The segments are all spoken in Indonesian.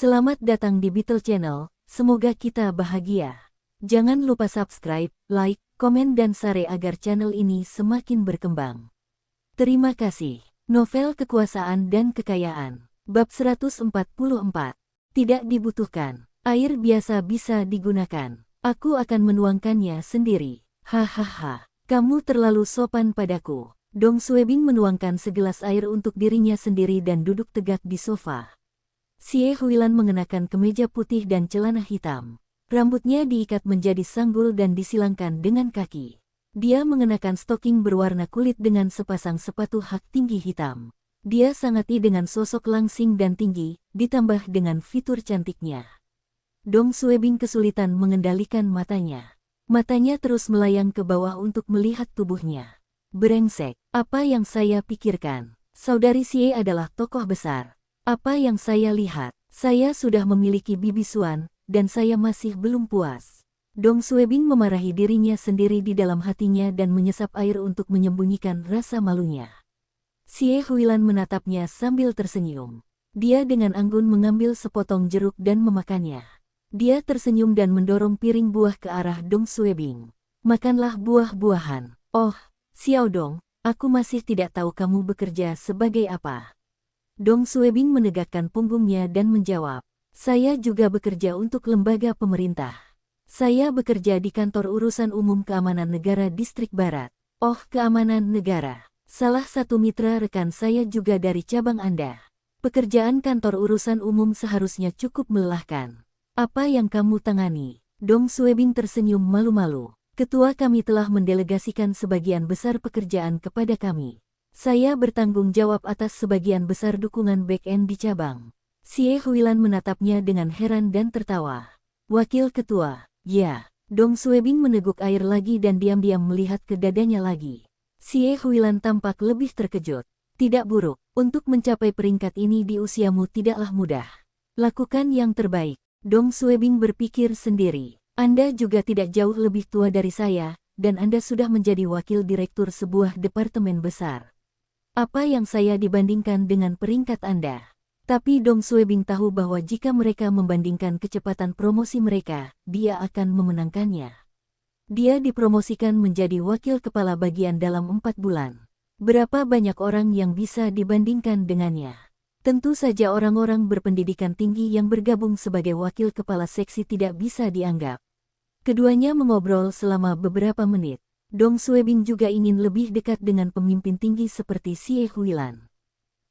Selamat datang di Beetle Channel, semoga kita bahagia. Jangan lupa subscribe, like, komen dan share agar channel ini semakin berkembang. Terima kasih. Novel Kekuasaan dan Kekayaan, Bab 144. Tidak dibutuhkan. Air biasa bisa digunakan. Aku akan menuangkannya sendiri. Hahaha. Kamu terlalu sopan padaku. Dong Suebing menuangkan segelas air untuk dirinya sendiri dan duduk tegak di sofa. Xie Huilan mengenakan kemeja putih dan celana hitam. Rambutnya diikat menjadi sanggul dan disilangkan dengan kaki. Dia mengenakan stoking berwarna kulit dengan sepasang sepatu hak tinggi hitam. Dia sangat dengan sosok langsing dan tinggi, ditambah dengan fitur cantiknya. Dong Suebing kesulitan mengendalikan matanya. Matanya terus melayang ke bawah untuk melihat tubuhnya. Brengsek, apa yang saya pikirkan? Saudari Xie adalah tokoh besar. Apa yang saya lihat? Saya sudah memiliki bibisuan, dan saya masih belum puas. Dong Suebing memarahi dirinya sendiri di dalam hatinya dan menyesap air untuk menyembunyikan rasa malunya. Xie Huilan menatapnya sambil tersenyum. Dia dengan anggun mengambil sepotong jeruk dan memakannya. Dia tersenyum dan mendorong piring buah ke arah Dong Suebing. Makanlah buah-buahan. Oh, Xiao Dong, aku masih tidak tahu kamu bekerja sebagai apa. Dong Suebing menegakkan punggungnya dan menjawab, saya juga bekerja untuk lembaga pemerintah. Saya bekerja di Kantor Urusan Umum Keamanan Negara Distrik Barat. Oh, keamanan negara. Salah satu mitra rekan saya juga dari cabang Anda. Pekerjaan kantor urusan umum seharusnya cukup melelahkan. Apa yang kamu tangani? Dong Suebing tersenyum malu-malu. Ketua kami telah mendelegasikan sebagian besar pekerjaan kepada kami. Saya bertanggung jawab atas sebagian besar dukungan back-end di cabang. Xie Huilan menatapnya dengan heran dan tertawa. Wakil ketua, ya. Dong Suebing meneguk air lagi dan diam-diam melihat ke dadanya lagi. Xie Huilan tampak lebih terkejut. Tidak buruk, untuk mencapai peringkat ini di usiamu tidaklah mudah. Lakukan yang terbaik. Dong Suebing berpikir sendiri. Anda juga tidak jauh lebih tua dari saya, dan Anda sudah menjadi wakil direktur sebuah departemen besar. Apa yang saya dibandingkan dengan peringkat Anda? Tapi Dong Suebing tahu bahwa jika mereka membandingkan kecepatan promosi mereka, dia akan memenangkannya. Dia dipromosikan menjadi wakil kepala bagian dalam 4 bulan. Berapa banyak orang yang bisa dibandingkan dengannya? Tentu saja orang-orang berpendidikan tinggi yang bergabung sebagai wakil kepala seksi tidak bisa dianggap. Keduanya mengobrol selama beberapa menit. Dong Suebing juga ingin lebih dekat dengan pemimpin tinggi seperti Xie Huilan.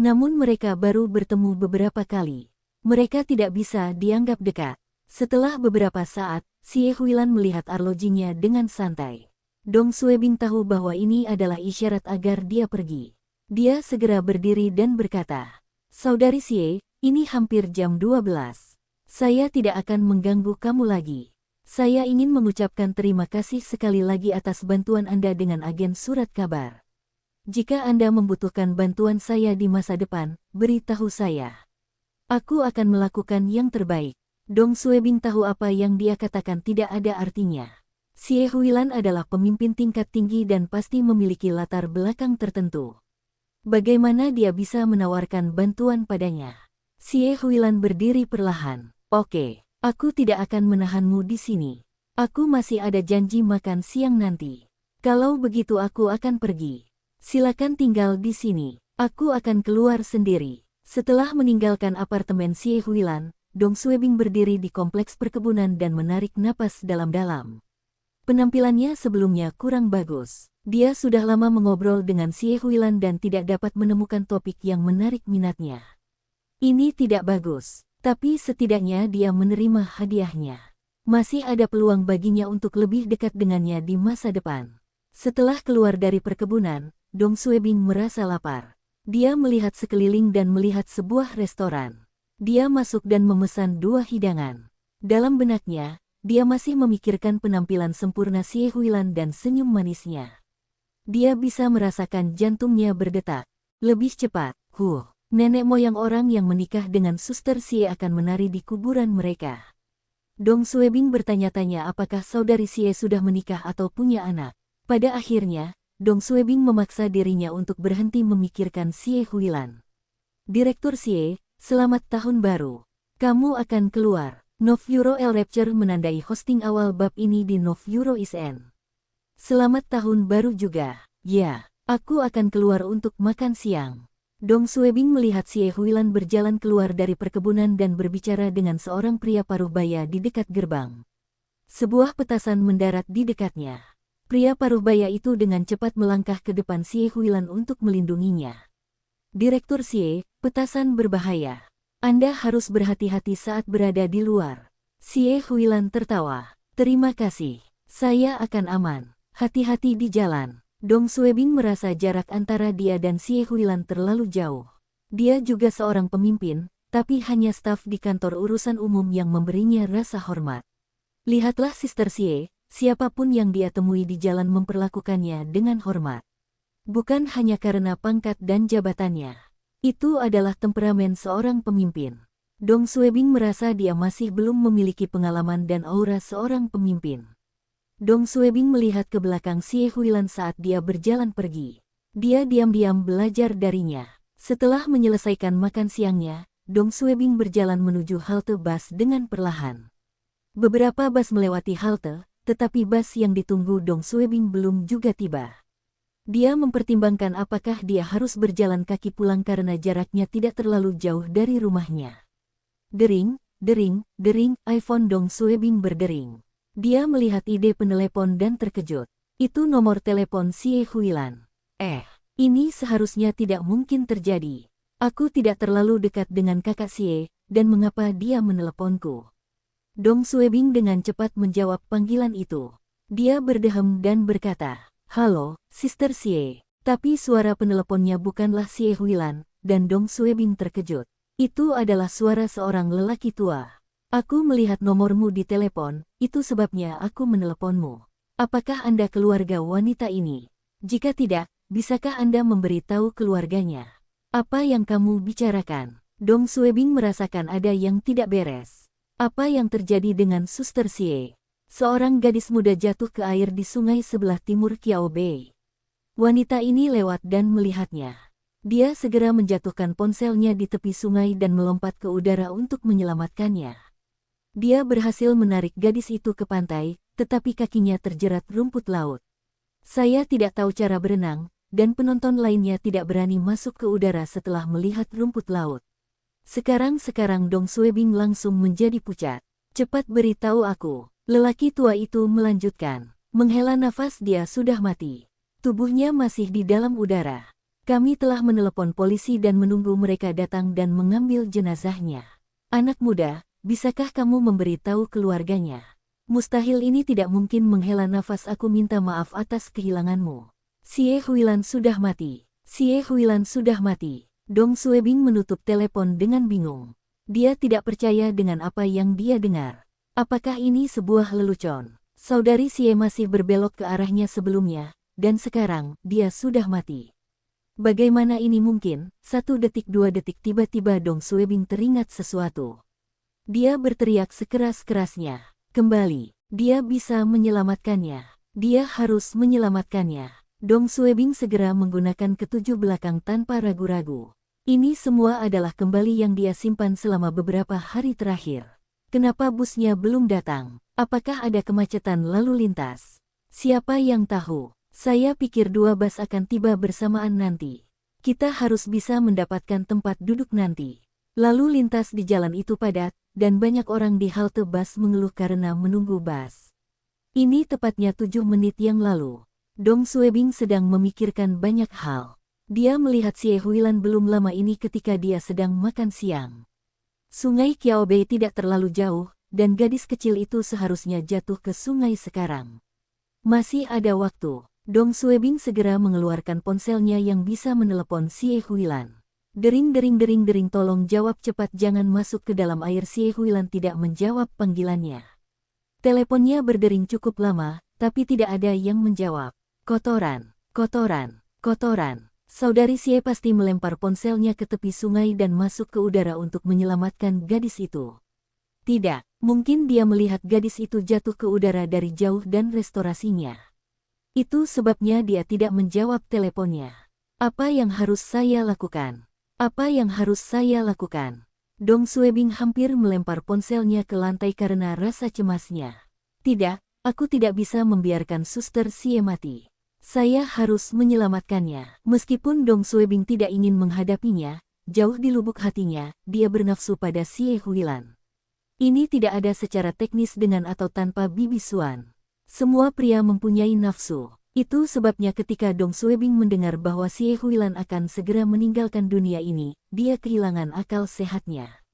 Namun mereka baru bertemu beberapa kali. Mereka tidak bisa dianggap dekat. Setelah beberapa saat, Xie Huilan melihat arlojinya dengan santai. Dong Suebing tahu bahwa ini adalah isyarat agar dia pergi. Dia segera berdiri dan berkata, Saudari Xie, ini hampir jam 12. Saya tidak akan mengganggu kamu lagi. Saya ingin mengucapkan terima kasih sekali lagi atas bantuan Anda dengan agen surat kabar. Jika Anda membutuhkan bantuan saya di masa depan, beritahu saya. Aku akan melakukan yang terbaik. Dong Suebing tahu apa yang dia katakan tidak ada artinya. Xie Huilan adalah pemimpin tingkat tinggi dan pasti memiliki latar belakang tertentu. Bagaimana dia bisa menawarkan bantuan padanya? Xie Huilan berdiri perlahan. Oke. Aku tidak akan menahanmu di sini. Aku masih ada janji makan siang nanti. Kalau begitu aku akan pergi. Silakan tinggal di sini. Aku akan keluar sendiri. Setelah meninggalkan apartemen Xie Huilan, Dong Suebing berdiri di kompleks perkebunan dan menarik napas dalam-dalam. Penampilannya sebelumnya kurang bagus. Dia sudah lama mengobrol dengan Xie Huilan dan tidak dapat menemukan topik yang menarik minatnya. Ini tidak bagus. Tapi setidaknya dia menerima hadiahnya. Masih ada peluang baginya untuk lebih dekat dengannya di masa depan. Setelah keluar dari perkebunan, Dong Suebing merasa lapar. Dia melihat sekeliling dan melihat sebuah restoran. Dia masuk dan memesan 2 hidangan. Dalam benaknya, dia masih memikirkan penampilan sempurna Xie Huilan dan senyum manisnya. Dia bisa merasakan jantungnya berdetak. Lebih cepat, nenek moyang orang yang menikah dengan suster Xie akan menari di kuburan mereka. Dong Suebing bertanya-tanya apakah saudari Xie sudah menikah atau punya anak. Pada akhirnya, Dong Suebing memaksa dirinya untuk berhenti memikirkan Xie Huilan. Direktur Xie, selamat tahun baru. Kamu akan keluar. Novuro El Rapture menandai hosting awal bab ini di Novuro ISN. Selamat tahun baru juga. Ya, aku akan keluar untuk makan siang. Dong Suebing melihat Xie Huilan berjalan keluar dari perkebunan dan berbicara dengan seorang pria paruh baya di dekat gerbang. Sebuah petasan mendarat di dekatnya. Pria paruh baya itu dengan cepat melangkah ke depan Xie Huilan untuk melindunginya. Direktur Xie, petasan berbahaya. Anda harus berhati-hati saat berada di luar. Xie Huilan tertawa. Terima kasih. Saya akan aman. Hati-hati di jalan. Dong Suebing merasa jarak antara dia dan Xie Huilan terlalu jauh. Dia juga seorang pemimpin, tapi hanya staf di kantor urusan umum yang memberinya rasa hormat. Lihatlah Sister Xie, siapapun yang dia temui di jalan memperlakukannya dengan hormat. Bukan hanya karena pangkat dan jabatannya. Itu adalah temperamen seorang pemimpin. Dong Suebing merasa dia masih belum memiliki pengalaman dan aura seorang pemimpin. Dong Suebing melihat ke belakang Xie Huilan saat dia berjalan pergi. Dia diam-diam belajar darinya. Setelah menyelesaikan makan siangnya, Dong Suebing berjalan menuju halte bus dengan perlahan. Beberapa bus melewati halte, tetapi bus yang ditunggu Dong Suebing belum juga tiba. Dia mempertimbangkan apakah dia harus berjalan kaki pulang karena jaraknya tidak terlalu jauh dari rumahnya. Dering, dering, dering, iPhone Dong Suebing berdering. Dia melihat ide penelepon dan terkejut. Itu nomor telepon Xie Huilan. Ini seharusnya tidak mungkin terjadi. Aku tidak terlalu dekat dengan kakak Xie, dan mengapa dia meneleponku? Dong Suebing dengan cepat menjawab panggilan itu. Dia berdehem dan berkata, "Halo, Sister Xie." Tapi suara peneleponnya bukanlah Xie Huilan, dan Dong Suebing terkejut. Itu adalah suara seorang lelaki tua. "Aku melihat nomormu di telepon, itu sebabnya aku meneleponmu. Apakah Anda keluarga wanita ini? Jika tidak, bisakah Anda memberitahu keluarganya? Apa yang kamu bicarakan?" Dong Suebing merasakan ada yang tidak beres. Apa yang terjadi dengan Suster Xie? Seorang gadis muda jatuh ke air di sungai sebelah timur Kiao Bei. Wanita ini lewat dan melihatnya. Dia segera menjatuhkan ponselnya di tepi sungai dan melompat ke udara untuk menyelamatkannya. Dia berhasil menarik gadis itu ke pantai, tetapi kakinya terjerat rumput laut. Saya tidak tahu cara berenang, dan penonton lainnya tidak berani masuk ke udara setelah melihat rumput laut. Sekarang Dong Suebing langsung menjadi pucat. "Cepat beritahu aku." Lelaki tua itu melanjutkan. Menghela nafas, dia sudah mati. Tubuhnya masih di dalam udara. Kami telah menelepon polisi dan menunggu mereka datang dan mengambil jenazahnya. Anak muda, bisakah kamu memberitahu keluarganya? Mustahil, ini tidak mungkin. Menghela nafas, aku minta maaf atas kehilanganmu. Xie Huilan sudah mati. Xie Huilan sudah mati. Dong Suebing menutup telepon dengan bingung. Dia tidak percaya dengan apa yang dia dengar. Apakah ini sebuah lelucon? Saudari Xie masih berbelok ke arahnya sebelumnya, dan sekarang dia sudah mati. Bagaimana ini mungkin? 1 detik 2 detik tiba-tiba Dong Suebing teringat sesuatu. Dia berteriak sekeras-kerasnya. Kembali, dia bisa menyelamatkannya. Dia harus menyelamatkannya. Dong Suebing segera menggunakan ketujuh belakang tanpa ragu-ragu. Ini semua adalah kembali yang dia simpan selama beberapa hari terakhir. Kenapa busnya belum datang? Apakah ada kemacetan lalu lintas? Siapa yang tahu? Saya pikir 2 bus akan tiba bersamaan nanti. Kita harus bisa mendapatkan tempat duduk nanti. Lalu lintas di jalan itu padat, dan banyak orang di halte bus mengeluh karena menunggu bus. Ini tepatnya 7 menit yang lalu. Dong Suebing sedang memikirkan banyak hal. Dia melihat Xie Huilan belum lama ini ketika dia sedang makan siang. Sungai Kiao Bei tidak terlalu jauh, dan gadis kecil itu seharusnya jatuh ke sungai sekarang. Masih ada waktu. Dong Suebing segera mengeluarkan ponselnya yang bisa menelepon Xie Huilan. Dering dering dering dering, tolong jawab cepat, jangan masuk ke dalam air. Xie Huilan tidak menjawab panggilannya. Teleponnya berdering cukup lama, tapi tidak ada yang menjawab. Kotoran, kotoran, kotoran. Saudari Xie pasti melempar ponselnya ke tepi sungai dan masuk ke udara untuk menyelamatkan gadis itu. Tidak, mungkin dia melihat gadis itu jatuh ke udara dari jauh dan restorasinya. Itu sebabnya dia tidak menjawab teleponnya. Apa yang harus saya lakukan? Apa yang harus saya lakukan? Dong Suebing hampir melempar ponselnya ke lantai karena rasa cemasnya. Tidak, aku tidak bisa membiarkan Suster Xie mati. Saya harus menyelamatkannya. Meskipun Dong Suebing tidak ingin menghadapinya, jauh di lubuk hatinya, dia bernafsu pada Xie Huilan. Ini tidak ada secara teknis dengan atau tanpa bibisuan. Semua pria mempunyai nafsu. Itu sebabnya ketika Dong Suebing mendengar bahwa Xie Huilan akan segera meninggalkan dunia ini, dia kehilangan akal sehatnya.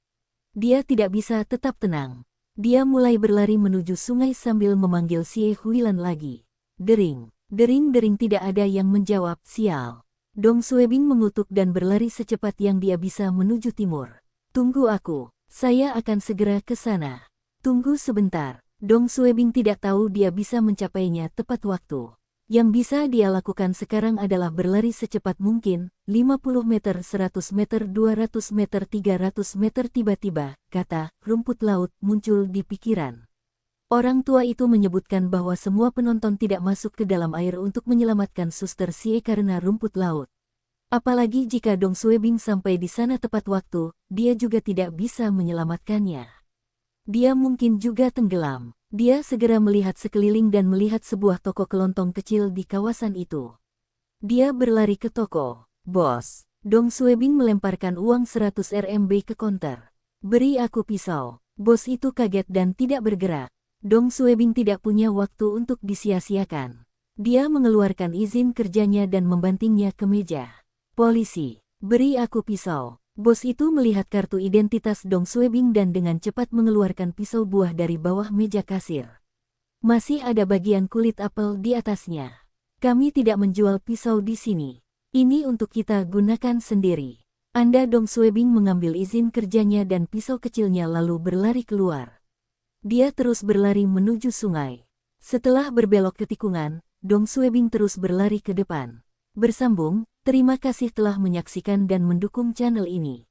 Dia tidak bisa tetap tenang. Dia mulai berlari menuju sungai sambil memanggil Xie Huilan lagi. Dering. Dering-dering tidak ada yang menjawab, sial. Dong Suebing mengutuk dan berlari secepat yang dia bisa menuju timur. Tunggu aku, saya akan segera ke sana. Tunggu sebentar, Dong Suebing tidak tahu dia bisa mencapainya tepat waktu. Yang bisa dia lakukan sekarang adalah berlari secepat mungkin, 50 meter, 100 meter, 200 meter, 300 meter. Tiba-tiba, kata rumput laut muncul di pikiran. Orang tua itu menyebutkan bahwa semua penonton tidak masuk ke dalam air untuk menyelamatkan Suster Xie karena rumput laut. Apalagi jika Dong Suebing sampai di sana tepat waktu, dia juga tidak bisa menyelamatkannya. Dia mungkin juga tenggelam. Dia segera melihat sekeliling dan melihat sebuah toko kelontong kecil di kawasan itu. Dia berlari ke toko. Bos, Dong Suebing melemparkan uang 100 RMB ke konter. Beri aku pisau. Bos itu kaget dan tidak bergerak. Dong Suebing tidak punya waktu untuk disia-siakan. Dia mengeluarkan izin kerjanya dan membantingnya ke meja. Polisi, beri aku pisau. Bos itu melihat kartu identitas Dong Suebing dan dengan cepat mengeluarkan pisau buah dari bawah meja kasir. Masih ada bagian kulit apel di atasnya. Kami tidak menjual pisau di sini. Ini untuk kita gunakan sendiri. Anda Dong Suebing mengambil izin kerjanya dan pisau kecilnya lalu berlari keluar. Dia terus berlari menuju sungai. Setelah berbelok ke tikungan, Dong Suebing terus berlari ke depan. Bersambung, terima kasih telah menyaksikan dan mendukung channel ini.